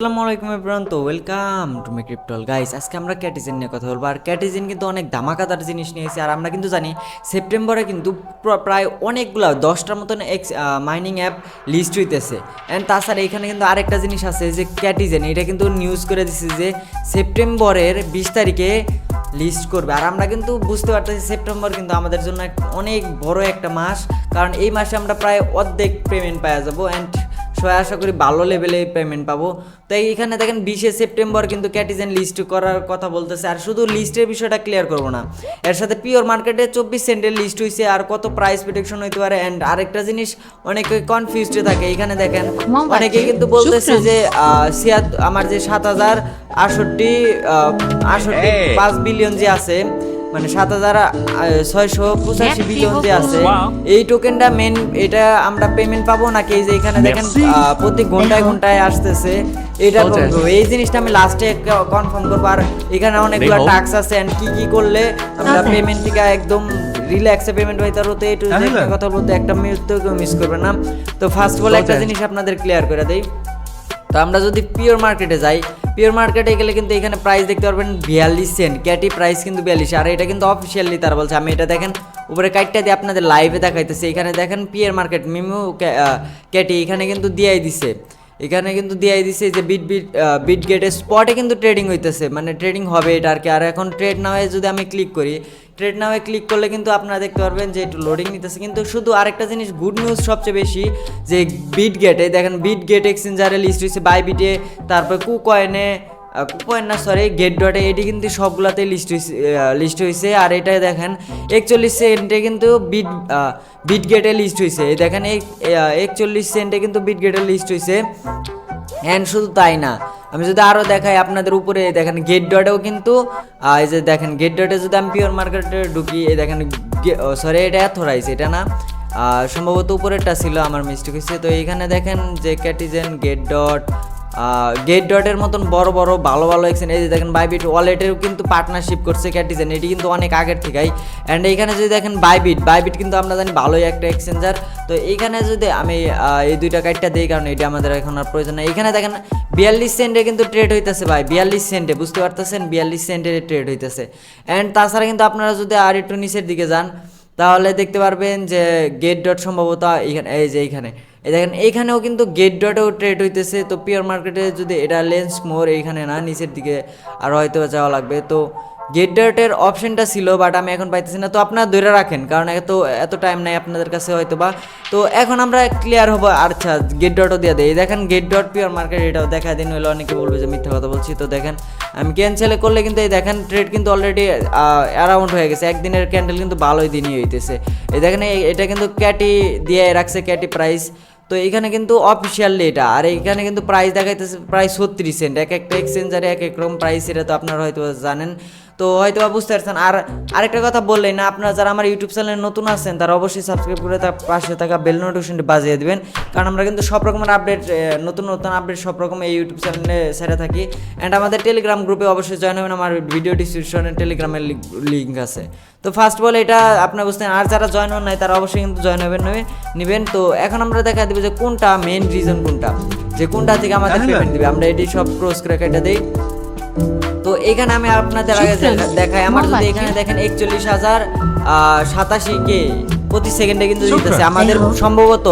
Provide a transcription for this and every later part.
আসসালামু আলাইকুম এভরিওয়ান, তো ওয়েলকাম টু মাই ক্রিপ্টল গাইস। আজকে আমরা ক্যাটিজেন নিয়ে কথা বলবো। আর ক্যাটিজেন কিন্তু অনেক ধামাকাদার জিনিস নিয়েছি। আর আমরা কিন্তু জানি সেপ্টেম্বরে কিন্তু প্রায় অনেকগুলো 10টার মতন মাইনিং অ্যাপ লিস্ট হইতেছে। অ্যান্ড তাছাড়া এখানে কিন্তু আরেকটা জিনিস আছে যে ক্যাটিজেন, এটা কিন্তু নিউজ করে দিচ্ছে যে সেপ্টেম্বরের 20 তারিখে লিস্ট করবে। আর আমরা কিন্তু বুঝতে পারতেছি সেপ্টেম্বর কিন্তু আমাদের জন্য অনেক বড় একটা মাস, কারণ এই মাসে আমরা প্রায় অর্ধেক পেমেন্ট পাওয়া যাবো। অ্যান্ড আশা করি ভালো লেভেলে পেমেন্ট পাবো। তো এইখানে দেখেন 20শে সেপ্টেম্বর কিন্তু ক্যাটিজেন লিস্ট করার কথা বলতেছে। আর শুধু লিস্টের বিষয়টা ক্লিয়ার করবো না, এর সাথে পিওর মার্কেটে 24 সেন্টের লিস্ট হয়েছে আর কত প্রাইস প্রেডিকশন হইতে পারে। অ্যান্ড আরেকটা জিনিস অনেকে কনফিউজড থাকে, এখানে দেখেন অনেকে কিন্তু বলতেছে যে আমার যে 7,068 বিলিয়ন যে আছে, মানে 7,685 বিলিয়ন যে আছে, এই টোকেনটা মেন, এটা আমরা পেমেন্ট পাবো নাকি এই যে এখানে দেখেন প্রতি ঘন্টায় ঘন্টায় আসতেছে, এটা এই জিনিসটা আমি লাস্টে কনফার্ম করবো। আর এখানে অনেকগুলো টাস্ক আছে এন্ড কি কি করলে আমরা পেমেন্ট থেকে একদম রিল্যাক্সে পেমেন্ট হইতে হতে একটু কথা বলতে একটা মিনিট মিস করবে না। তো ফার্স্ট অফ অল একটা জিনিস আপনাদের ক্লিয়ার করে দেই। তো আমরা যদি পিওর মার্কেটে যাই, পিওর মার্কেটে গেলে কিন্তু এখানে প্রাইস দেখতে পারবেন 42 সেন্ট, ক্যাটি প্রাইস কিন্তু 42। আর এটা কিন্তু অফিসিয়ালি তারা বলছে, আমি এটা দেখেন উপরে কাইটটা দিয়ে আপনাদের লাইভে দেখাইতেছে। এখানে দেখেন পিওর মার্কেট মিমু ক্যাটি এখানে কিন্তু দিয়াই দিছে, এখানে কিন্তু দিয়াই দিছে যে বিট গেটের স্পটে কিন্তু ট্রেডিং হইতেছে, মানে ট্রেডিং হবে এটা আর কি। আর এখন ট্রেড নাওয়ে যদি আমি ক্লিক করি, ট্রেড নাওয়ে ক্লিক করলে কিন্তু আপনারা দেখতে পারবেন যে একটু লোডিং নিতেছে। কিন্তু শুধু আরেকটা জিনিস গুড নিউজ সবচেয়ে বেশি, যে বিট গেটে দেখেন বিট গেট এক্সচেঞ্জারে লিস্ট হয়েছে, বাইবিটে, তারপর কুকয়েন না সরি গেট ডটে, এটি কিন্তু সবগুলাতেই লিস্ট হয়েছে। আর এটা দেখেন 41 সেন্টে কিন্তু বিট গেটে লিস্ট হয়েছে, দেখেন এই 41 সেন্টে কিন্তু বিট গেটে লিস্ট হয়েছে। অ্যান্ড শুধু তাই না, আমি যদি আরও দেখাই আপনাদের উপরে দেখেন গেট ডটেও কিন্তু এই যে দেখেন গেট ডটে যদি আমি পিওর মার্কেটে ঢুকি, এই দেখেন সরি এটা অথরাইজ, এটা না সম্ভবত উপরেরটা ছিল, আমার মিস্টেক হয়েছে। তো এইখানে দেখেন যে ক্যাটিজেন গেট ডটের মতন বড় বড় ভালো ভালো এক্সচেঞ্জ, এই যে দেখেন বাইবিট ওয়ালেটেরও কিন্তু পার্টনারশিপ করছে ক্যাটিজেন, এটি কিন্তু অনেক আগের থেকেই। অ্যান্ড এইখানে যদি দেখেন বাইবিট কিন্তু আমরা জানি ভালোই একটা এক্সচেঞ্জার। তো এইখানে যদি আমি এই দুইটা কার্ডটা দিই, কারণ এটা আমাদের এখন আর প্রয়োজন নেই। এখানে দেখেন 42 সেন্টে কিন্তু ট্রেড হইতেছে ভাই, 42 সেন্টে, বুঝতে পারতেছেন 42 সেন্টে ট্রেড হইতেছে। অ্যান্ড তাছাড়া কিন্তু আপনারা যদি আর একটু নিচের দিকে যান তাহলে দেখতে পারবেন যে গেট ডট সম্ভবত এখানে, এই যে এইখানে এই দেখেন এইখানেও কিন্তু গেট ডটেও ট্রেড হইতেছে। তো পিওর মার্কেটে যদি এটা লেন্স মোর এইখানে না, নিচের দিকে আর হয়তো যাওয়া লাগবে। তো গেট ডটের অপশনটা ছিল, বাট আমি এখন পাইতেছি না। তো আপনারা ধরে রাখেন, কারণ এত টাইম নাই আপনাদের কাছে হয়তো বা। তো এখন আমরা ক্লিয়ার হবো। আচ্ছা গেট ডটও দিয়ে দেয়, দেখেন গেট ডট পিওর মার্কেট, এটাও দেখা দিন, হলে অনেকে বলবে যে মিথ্যা কথা বলছি। তো দেখেন আমি ক্যান্সেল করলে কিন্তু এই দেখেন ট্রেড কিন্তু অলরেডি অ্যারাউন্ড হয়ে গেছে, একদিনের ক্যান্ডেল কিন্তু ভালোই দিনই হইতেছে। এই দেখেন এটা কিন্তু ক্যাটি দিয়ে রাখছে, ক্যাটি প্রাইস। তো এখানে কিন্তু অফিসিয়ালি এটা, আর এখানে কিন্তু প্রাইস দেখাইতেছে প্রায় 36 সেন্ট, এক একটা এক্সচেঞ্জারে এক এক রকম প্রাইস, এটা তো আপনারা হয়তো জানেন, তো হয়তো বুঝতে পারছেন। আর আরেকটা কথা বললেই না, আপনারা যারা আমার ইউটিউব চ্যানেলে নতুন আছেন তারা অবশ্যই সাবস্ক্রাইব করে তার পাশে থাকা বেল নোটিফিকেশনটি বাজিয়ে দেবেন, কারণ আমরা কিন্তু সব রকমের আপডেট, নতুন আপডেট সব রকম এই ইউটিউব চ্যানেলে ছেড়ে থাকি। অ্যান্ড আমাদের টেলিগ্রাম গ্রুপে অবশ্যই জয়েন হবেন, আমার ভিডিও ডিসক্রিপশনে টেলিগ্রামের লিঙ্ক আছে। তো ফার্স্ট অফ অল এটা আপনারা বুঝতেন, আর যারা জয়েন হন নাই তারা অবশ্যই কিন্তু জয়েন নেবেন। তো এখন আমরা দেখা দেবো যে কোনটা মেন রিজন, কোনটা থেকে আমাদের পেমেন্ট দিবে, আমরা এটি সব ক্রস করে কেটে দিই। তো এখানে আমি আপনাদের আগে দেখাই, আমার যদি এখানে দেখেন 41,087 প্রতি সেকেন্ডে কিন্তু দিতেছে আমাদের, সম্ভবত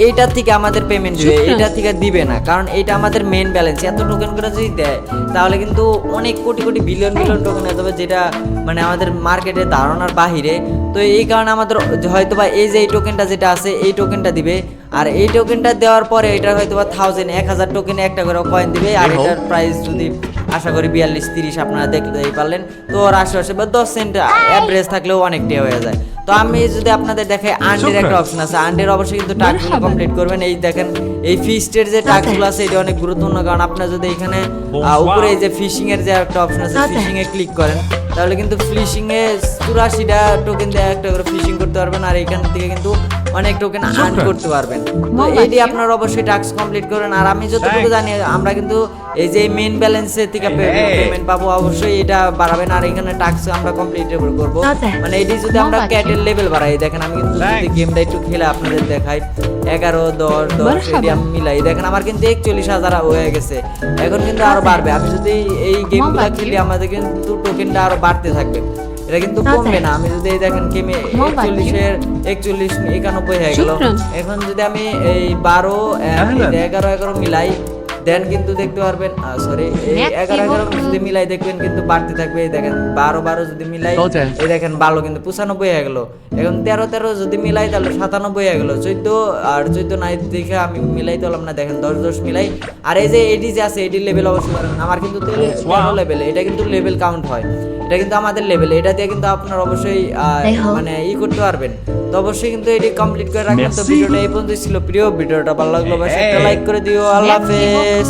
এইটা থেকে আমাদের পেমেন্ট দিবে, এটা থেকে দিবে না, কারণ এটা আমাদের মেন ব্যালেন্স। এত টোকেন করে যদি দেয় তাহলে কিন্তু অনেক কোটি বিলিয়ন টোকেন হয়ে যাবে, যেটা মানে আমাদের মার্কেটের ধারণার বাহিরে। তো এই কারণে আমাদের হয়তো বা এই যে এই টোকেনটা যেটা আছে এই টোকেনটা দিবে, আর এই টোকেনটা দেওয়ার পরে এটা হয়তো বা 1000 টোকেনে একটা করে কয়েন দিবে। আর এটার প্রাইস যদি আশা করি 42-30 আপনারা দেখতেই পারলেন। তো ওর আশেপাশে বা 10 সেন্ট অ্যাভারেজ থাকলেও অনেকটাই হয়ে যায়। তো আমি যদি আপনাদের দেখাই আন্ডের একটা অপশন আছে, আন্ডের অবশ্যই কিন্তু টাস্কগুলো কমপ্লিট করবেন। এই দেখেন এই ফিস্টের যে টাস্কগুলো আছে এটা অনেক গুরুত্বপূর্ণ, কারণ আপনারা যদি এখানে উপরে এই যে ফিশিং এর যে একটা অপশন আছে ফিশিং এ ক্লিক করেন তাহলে কিন্তু ফিশিং এ 84টা টোকেন দিয়ে একটা করে ফিশিং করতে পারবেন, আর এখান থেকে কিন্তু অনেক টোকেন আর্ন করতে পারবেন। তো এইটি আপনারা অবশ্যই টাস্ক কমপ্লিট করেন। আর আমি যতটুকু জানি আমরা কিন্তু এই যে মেইন ব্যালেন্সের থেকে পেমেন্ট পাবো, অবশ্যই এটা বাড়াবেন। আর এখানে টাস্ক আমরা কমপ্লিট করবো, মানে এটি যদি আমরা ক্যাটের লেভেল বাড়াই, দেখেন আমি কিন্তু যদি গেমটা একটু খেলে আপনাদের দেখাই, 11 10 10 এটি আমি মিলাই দেখেন আমার কিন্তু 41,000 হয়ে গেছে। এখন কিন্তু আরো বাড়বে, আমি যদি এই গেমগুলো খেলি আমাদের কিন্তু টোকেনটা আরো বাড়তে থাকবে, এটা কিন্তু কমবে না। আমি যদি এই দেখেন গেমে 41 91 হয়ে গেল। এখন যদি আমি এই 12 11 11 মিলাই দেন কিন্তু দেখতে পারবেন, সরি এই 11 11 যদি মিলাই দেখবেন কিন্তু বাড়তে থাকবে। এই দেখেন 12 12 যদি মিলাই এই দেখেন ভালো কিন্তু 95 হয়ে গেল। এখন 13 13 যদি মিলাই তাহলে 97 হয়ে গেল। 14 আর 14 নাই দেখে আমি মিলাই তোলাম না, দেখেন 10 10 মিলাই। আর এই যে এডি যে আছে এডি লেভেল অবশ্যই করেন, আমার কিন্তু 13 লেভেল, এটা কিন্তু লেভেল কাউন্ট হয়, এটা কিন্তু আমাদের লেভেল, এটা দিয়ে কিন্তু আপনার অবশ্যই মানে করতে পারবেন। তো অবশ্যই কিন্তু এটি কমপ্লিট করে রাখবেন। তো ভিডিওটা এই পর্যন্ত ছিল, প্রিয় ভিডিওটা ভালো লাগলো অবশ্যই একটা লাইক করে দিও। আল্লাহ হাফেজ।